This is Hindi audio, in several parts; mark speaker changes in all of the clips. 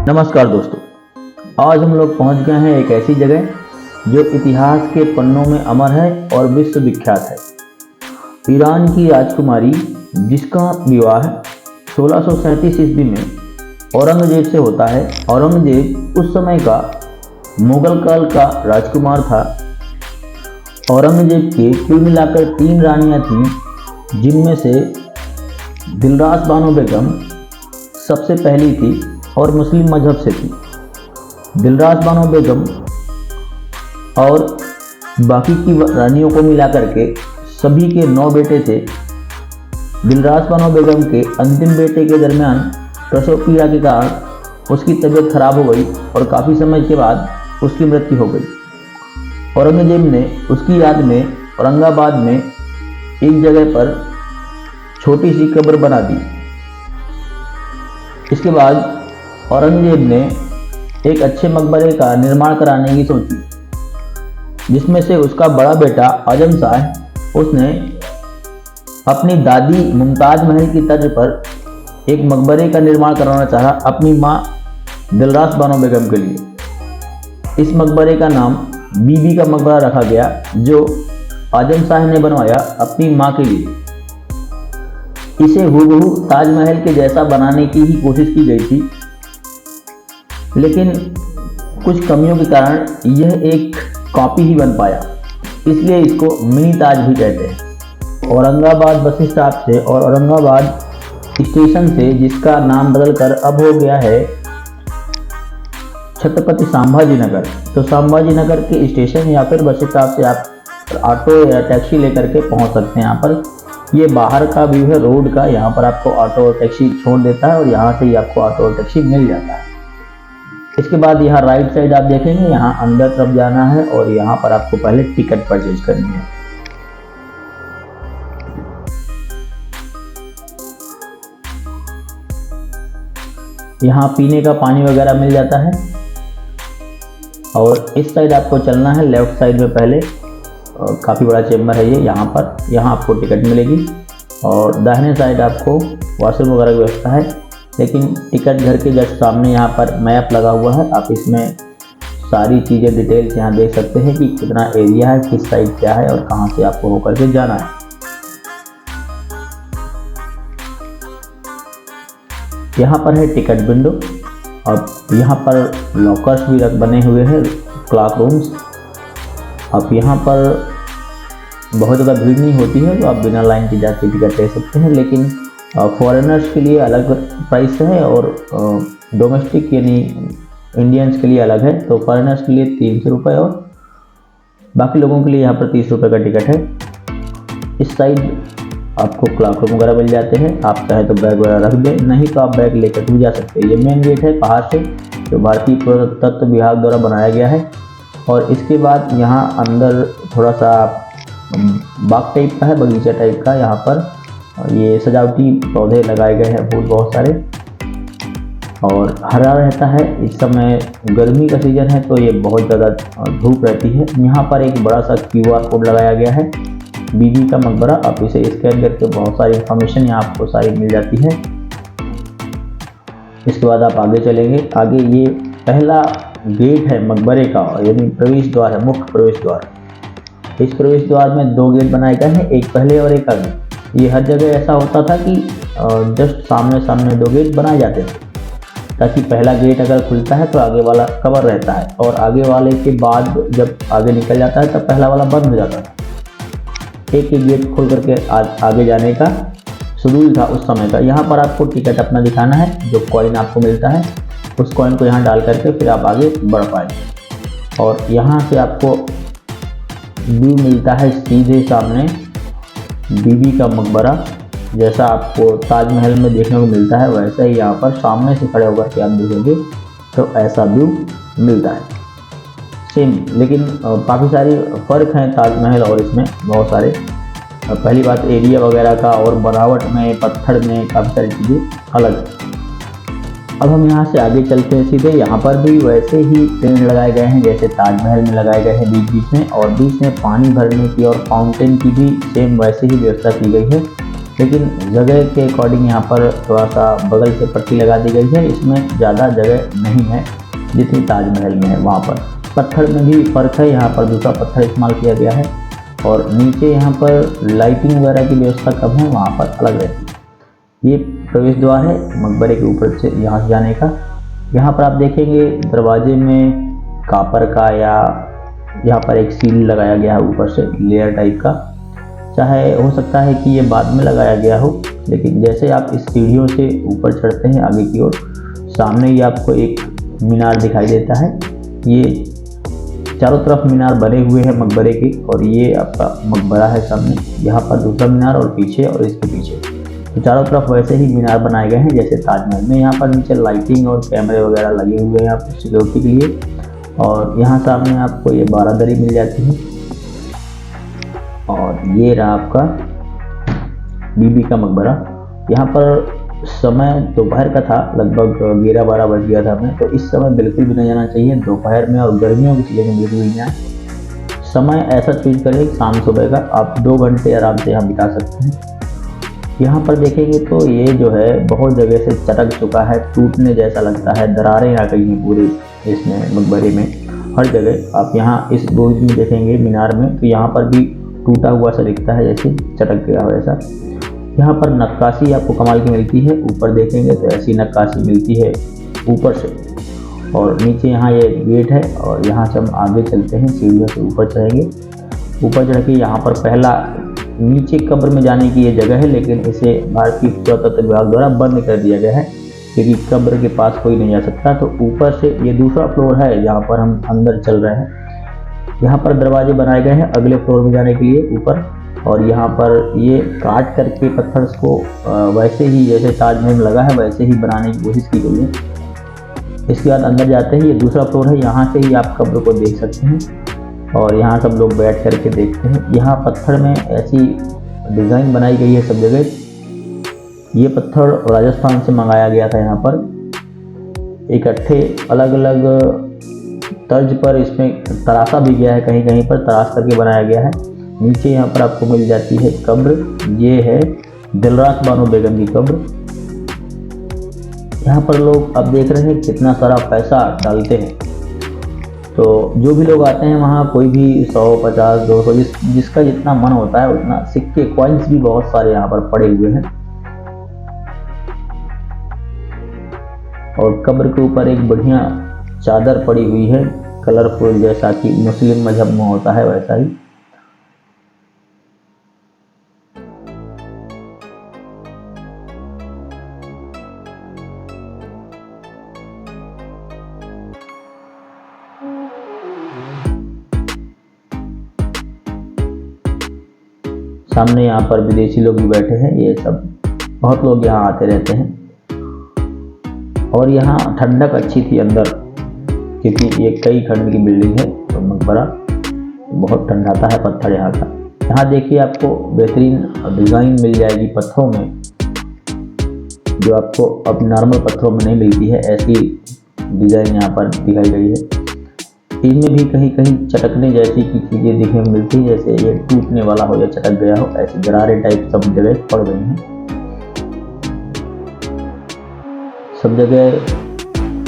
Speaker 1: नमस्कार दोस्तों, आज हम लोग पहुंच गए हैं एक ऐसी जगह जो इतिहास के पन्नों में अमर है और विश्व विख्यात है। ईरान की राजकुमारी जिसका विवाह 1637 ईस्वी में औरंगजेब से होता है। औरंगजेब उस समय का मुगल काल का राजकुमार था। औरंगजेब के कुल मिलाकर 3 रानियां थीं, जिनमें से दिलरास बानो बेगम सबसे पहली थी और मुस्लिम मजहब से थी। दिलरास बानो बेगम और बाकी की रानियों को मिलाकर के सभी के 9 बेटे थे। दिलरास बानो बेगम के अंतिम बेटे के दरमियान प्रसव पीड़ा के कारण उसकी तबीयत खराब हो गई और काफ़ी समय के बाद उसकी मृत्यु हो गई। औरंगजेब ने उसकी याद में औरंगाबाद में एक जगह पर छोटी सी कब्र बना दी। इसके बाद औरंगजेब ने एक अच्छे मकबरे का निर्माण कराने की सोची, जिसमें से उसका बड़ा बेटा आजम शाह उसने अपनी दादी मुमताज महल की तर्ज पर एक मकबरे का निर्माण कराना चाहा अपनी माँ दिलरास बानो बेगम के लिए। इस मकबरे का नाम बीबी का मकबरा रखा गया, जो आजम शाह ने बनवाया अपनी माँ के लिए। इसे हूबहू ताजमहल के जैसा बनाने की ही कोशिश की गई थी, लेकिन कुछ कमियों के कारण यह एक कॉपी ही बन पाया, इसलिए इसको मिनी ताज भी कहते हैं। औरंगाबाद बस स्टॉप से और औरंगाबाद स्टेशन से, जिसका नाम बदलकर अब हो गया है छत्रपति संभाजी नगर, तो संभाजी नगर के स्टेशन या फिर बस स्टॉप से आप ऑटो या टैक्सी लेकर के पहुंच सकते हैं। यहाँ पर ये बाहर का व्यू है रोड का। यहाँ पर आपको ऑटो और टैक्सी छोड़ देता है और यहाँ से ही आपको ऑटो और टैक्सी मिल जाता है। इसके बाद यहाँ राइट साइड आप देखेंगे, यहाँ अंदर तरफ जाना है और यहाँ पर आपको पहले टिकट परचेज करनी है। यहाँ पीने का पानी वगैरह मिल जाता है और इस साइड आपको चलना है लेफ्ट साइड में। पहले काफ़ी बड़ा चेम्बर है ये, यहाँ आपको टिकट मिलेगी और दाहिने साइड आपको वॉशरूम वगैरह की व्यवस्था है। लेकिन टिकट घर के जस्ट सामने यहाँ पर मैप लगा हुआ है, आप इसमें सारी चीज़ें डिटेल्स यहाँ देख सकते हैं कि कितना एरिया है, किस साइड क्या है और कहाँ से आपको होकर के जाना है। यहाँ पर है टिकट विंडो और यहाँ पर लॉकर्स भी बने हुए हैं, क्लॉक रूम्स। अब यहाँ पर बहुत ज़्यादा भीड़ नहीं होती है, तो आप बिना लाइन के जाके टिकट ले सकते हैं। लेकिन फॉरेनर्स के लिए अलग प्राइस है और डोमेस्टिक यानी इंडियंस के लिए अलग है। तो फॉरेनर्स के लिए 300 रुपये और बाकी लोगों के लिए यहाँ पर 30 रुपये का टिकट है। इस साइड आपको क्लॉक रूम वगैरह मिल जाते हैं, आप चाहे तो बैग वगैरह रख दें, नहीं तो आप बैग लेकर भी जा सकते हैं। ये मेन गेट है बाहर से, जो भारतीय पुरातत्व विभाग द्वारा बनाया गया है। और इसके बाद यहाँ अंदर थोड़ा सा बाग टाइप का है, बगीचा टाइप का। यहाँ पर ये सजावटी पौधे लगाए गए हैं फूल बहुत सारे और हरा रहता है। इस समय गर्मी का सीज़न है तो ये बहुत ज़्यादा धूप रहती है। यहाँ पर एक बड़ा सा QR कोड लगाया गया है, बीबी का मकबरा। आप इसे स्कैन करके बहुत सारी इंफॉर्मेशन यहाँ आपको सारी मिल जाती है। इसके बाद आप आगे चलेंगे। आगे ये पहला गेट है मकबरे का, यानी प्रवेश द्वार है, मुख्य प्रवेश द्वार। इस प्रवेश द्वार में 2 गेट बनाए गए हैं, एक पहले और एक आगे। ये हर जगह ऐसा होता था कि जस्ट सामने सामने 2 गेट बनाए जाते थे, ताकि पहला गेट अगर खुलता है तो आगे वाला कवर रहता है और आगे वाले के बाद जब आगे निकल जाता है तब पहला वाला बंद हो जाता था। एक एक गेट खोल करके आगे जाने का शेड्यूल था उस समय का। यहाँ पर आपको टिकट अपना दिखाना है, जो कॉइन आपको मिलता है उस कॉइन को यहाँ डाल करके फिर आप आगे बढ़ पाएंगे। और यहाँ से आपको व्यू मिलता है सीधे सामने बीबी का मकबरा। जैसा आपको ताजमहल में देखने को मिलता है वैसा ही यहाँ पर सामने से खड़े होकर के आप देखेंगे तो ऐसा व्यू मिलता है सेम। लेकिन काफ़ी सारी फ़र्क हैं ताजमहल और इसमें बहुत सारे। पहली बात एरिया वगैरह का और बनावट में, पत्थर में काफ़ी सारी चीज़ें अलग। अब हम यहाँ से आगे चलते हैं सीधे। यहाँ पर भी वैसे ही पेड़ लगाए गए हैं जैसे ताजमहल में लगाए गए हैं बीच बीच में, और बीच में पानी भरने की और फाउंटेन की भी सेम वैसे ही व्यवस्था की गई है। लेकिन जगह के अकॉर्डिंग यहाँ पर थोड़ा सा बगल से पट्टी लगा दी गई है, इसमें ज़्यादा जगह नहीं है जितनी ताजमहल में है। वहाँ पर पत्थर में भी फ़र्क है, यहाँ पर दूसरा पत्थर इस्तेमाल किया गया है और नीचे यहाँ पर लाइटिंग वगैरह की व्यवस्था कम है, वहाँ पर अलग रहती है। ये प्रवेश द्वार है मकबरे के ऊपर से यहाँ से जाने का। यहाँ पर आप देखेंगे दरवाजे में कापर का या यहाँ पर एक सील लगाया गया है ऊपर से लेयर टाइप का। चाहे हो सकता है कि ये बाद में लगाया गया हो, लेकिन जैसे आप इस सीढ़ियों से ऊपर चढ़ते हैं आगे की ओर, सामने ही आपको एक मीनार दिखाई देता है। ये चारों तरफ मीनार बने हुए हैं मकबरे के और ये आपका मकबरा है सामने। यहाँ पर दूसरा मीनार और पीछे और इसके पीछे, तो चारों तरफ वैसे ही मीनार बनाए गए हैं जैसे ताजमहल में। यहाँ पर नीचे लाइटिंग और कैमरे वगैरह लगे हुए हैं आपको सिक्योरिटी के लिए। और यहाँ सामने आपको ये बारादरी मिल जाती है और ये रहा आपका बीबी का मकबरा। यहाँ पर समय दोपहर का था, लगभग 11-12 बज गया था हमें, तो इस समय बिल्कुल भी नहीं जाना चाहिए दोपहर में, और गर्मियों की सीजन में बिल्कुल भी नहीं आए। समय ऐसा चूज करें शाम सुबह का, आप 2 घंटे आराम से यहाँ बिता सकते हैं। यहाँ पर देखेंगे तो ये जो है बहुत जगह से चटक चुका है, टूटने जैसा लगता है, दरारें आ गई हैं पूरे इसमें मकबरे में हर जगह। आप यहाँ इस बुर्ज में देखेंगे मीनार में, तो यहाँ पर भी टूटा हुआ सा दिखता है जैसे चटक गया हो ऐसा। यहाँ पर नक्काशी आपको कमाल की मिलती है, ऊपर देखेंगे तो ऐसी नक्काशी मिलती है ऊपर से। और नीचे यहाँ ये गेट है और यहाँ से हम आगे चलते हैं, सीढ़ियों से ऊपर चढ़ेंगे। ऊपर चढ़ के यहाँ पर पहला नीचे कब्र में जाने की ये जगह है, लेकिन इसे भारतीय पुरातत्व विभाग द्वारा बंद कर दिया गया है क्योंकि कब्र के पास कोई नहीं जा सकता। तो ऊपर से ये दूसरा फ्लोर है जहाँ पर हम अंदर चल रहे हैं। यहाँ पर दरवाजे बनाए गए हैं अगले फ्लोर में जाने के लिए ऊपर, और यहाँ पर ये काट करके पत्थर को वैसे ही जैसे ताजमहल में लगा है वैसे ही बनाने की कोशिश की गई है। इसके बाद अंदर जाते हैं, ये दूसरा फ्लोर है, यहाँ से ही आप कब्र को देख सकते हैं और यहाँ सब लोग बैठ करके देखते हैं। यहाँ पत्थर में ऐसी डिज़ाइन बनाई गई है सब जगह। ये पत्थर राजस्थान से मंगाया गया था। यहाँ पर इकट्ठे अलग अलग तर्ज पर इसमें तराशा भी गया है, कहीं कहीं पर तराश करके बनाया गया है। नीचे यहाँ पर आपको मिल जाती है कब्र, ये है दिलरास बानो बेगम की कब्र। यहाँ पर लोग अब देख रहे हैं कितना सारा पैसा डालते हैं। तो जो भी लोग आते हैं वहाँ कोई भी 100, 50, 200 जिसका जितना मन होता है उतना, सिक्के कॉइन्स भी बहुत सारे यहाँ पर पड़े हुए हैं। और कब्र के ऊपर एक बढ़िया चादर पड़ी हुई है कलरफुल, जैसा कि मुस्लिम मजहब में होता है वैसा ही। सामने यहाँ पर विदेशी लोग भी बैठे हैं, ये सब बहुत लोग यहाँ आते रहते हैं। और यहाँ ठंडक अच्छी थी अंदर, क्योंकि ये कई खंड की बिल्डिंग है तो मकबरा बहुत ठंडा था है पत्थर यहाँ का। यहाँ देखिए आपको बेहतरीन डिज़ाइन मिल जाएगी पत्थरों में, जो आपको अब नॉर्मल पत्थरों में नहीं मिलती है। ऐसी डिज़ाइन यहाँ पर दिखाई गई है। इनमें भी कहीं कहीं चटकने जैसी की चीज़ें दिखने में मिलती है, जैसे ये टूटने वाला हो या चटक गया हो, ऐसी गरारे टाइप सब जगह पड़ गई हैं। सब जगह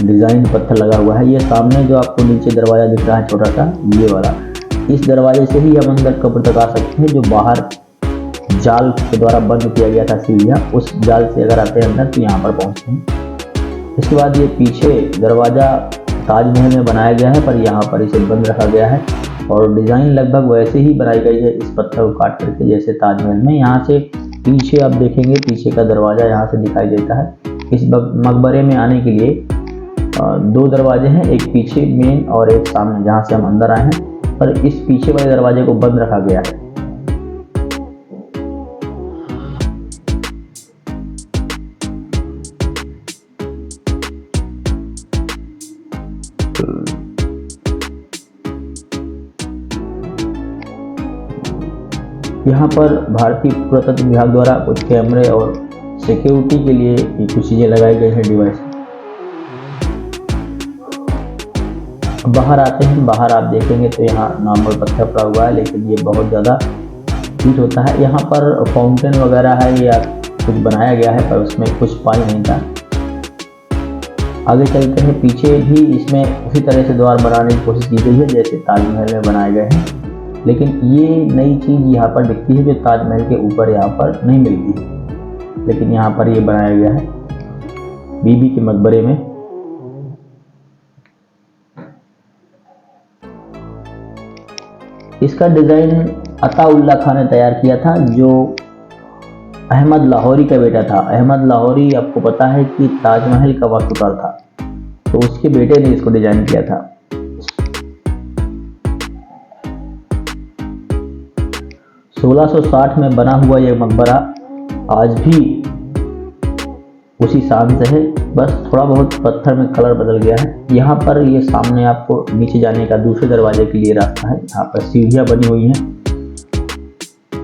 Speaker 1: डिज़ाइन पत्थर लगा हुआ है। ये सामने जो आपको नीचे दरवाज़ा दिख रहा है छोटा सा, ये वाला, इस दरवाजे से ही हम अंदर कब्र तक आ सकते हैं, जो बाहर जाल के द्वारा बंद किया गया था सीढ़ियाँ, उस जाल से अगर आते हैं अंदर तो यहाँ पर पहुँचते हैं। इसके बाद ये पीछे दरवाज़ा ताजमहल में बनाया गया है, पर यहाँ पर इसे बंद रखा गया है और डिज़ाइन लगभग वैसे ही बनाई गई है इस पत्थर को काट करके जैसे ताजमहल में। यहाँ से पीछे आप देखेंगे, पीछे का दरवाज़ा यहाँ से दिखाई देता है। इस मकबरे में आने के लिए 2 दरवाजे हैं, एक पीछे मेन और एक सामने जहाँ से हम अंदर आए हैं, पर इस पीछे वाले दरवाजे को बंद रखा गया है। यहाँ पर भारतीय पुरातत्व विभाग द्वारा कुछ कैमरे और सिक्योरिटी के लिए कुछ चीज़ें लगाई गई हैं, डिवाइस। बाहर आते हैं, बाहर आप देखेंगे तो यहाँ नॉर्मल पत्थर पड़ा हुआ है, लेकिन ये बहुत ज़्यादा फीट होता है। यहाँ पर फाउंटेन वगैरह है या कुछ बनाया गया है, पर उसमें कुछ पानी नहीं था। आगे चलते हैं, पीछे भी इसमें उसी तरह से द्वार बनाने की कोशिश की गई है जैसे ताजमहल में बनाए गए हैं, लेकिन ये नई चीज़ यहाँ पर दिखती है जो ताजमहल के ऊपर यहाँ पर नहीं मिलती है, लेकिन यहाँ पर ये बनाया गया है बीबी के मकबरे में। इसका डिज़ाइन अताउल्ला खान ने तैयार किया था, जो अहमद लाहौरी का बेटा था। अहमद लाहौरी आपको पता है कि ताजमहल का वास्तुकार था, तो उसके बेटे ने इसको डिजाइन किया था। (1660) में बना हुआ यह मकबरा आज भी उसी शान से है, बस थोड़ा बहुत पत्थर में कलर बदल गया है। यहाँ पर ये सामने आपको नीचे जाने का दूसरे दरवाजे के लिए रास्ता है। यहाँ पर सीढ़ियाँ बनी हुई हैं।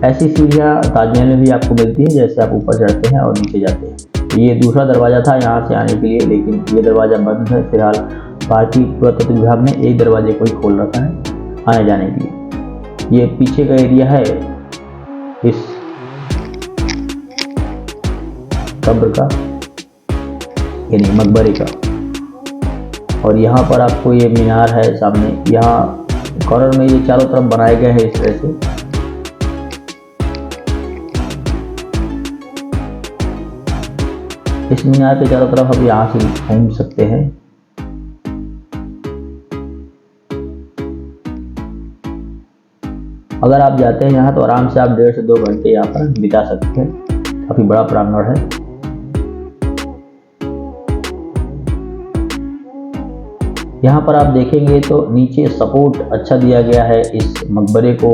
Speaker 1: ऐसी सीढ़ियाँ ताजमहल में भी आपको मिलती है, जैसे आप ऊपर चढ़ते हैं और नीचे जाते हैं। तो ये दूसरा दरवाज़ा था यहाँ से आने के लिए, लेकिन ये दरवाज़ा बंद है फिलहाल। भारतीय पुरातत्व विभाग ने एक दरवाजे को ही खोल रखा है आने जाने के लिए। ये पीछे का एरिया है इस कब्र का, यानी मकबरे का। और यहाँ पर आपको ये मीनार है सामने, यहाँ कॉर्नर में ये चारों तरफ बनाए गए हैं इस तरह से। इस मीनार के चारों तरफ आप यहाँ से घूम सकते हैं। अगर आप जाते हैं यहाँ तो आराम से आप 1.5 से 2 घंटे यहाँ पर बिता सकते हैं। काफी बड़ा प्रांगण है। यहाँ पर आप देखेंगे तो नीचे सपोर्ट अच्छा दिया गया है इस मकबरे को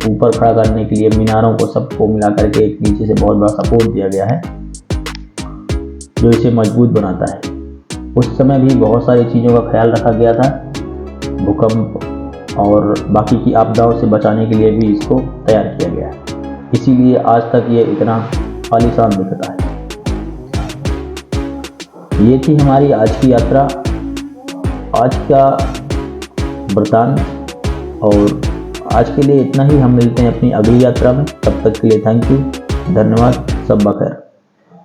Speaker 1: ऊपर खड़ा करने के लिए। मीनारों को सबको मिला करके एक नीचे से बहुत बड़ा सपोर्ट दिया गया है जो इसे मजबूत बनाता है। उस समय भी बहुत सारी चीज़ों का ख्याल रखा गया था, भूकंप और बाकी की आपदाओं से बचाने के लिए भी इसको तैयार किया गया है, इसीलिए आज तक ये इतना आलीशान दिखता है। ये थी हमारी आज की यात्रा, आज का वृतांत, और आज के लिए इतना ही। हम मिलते हैं अपनी अगली यात्रा में। तब तक के लिए थैंक यू, धन्यवाद, सब बखैर।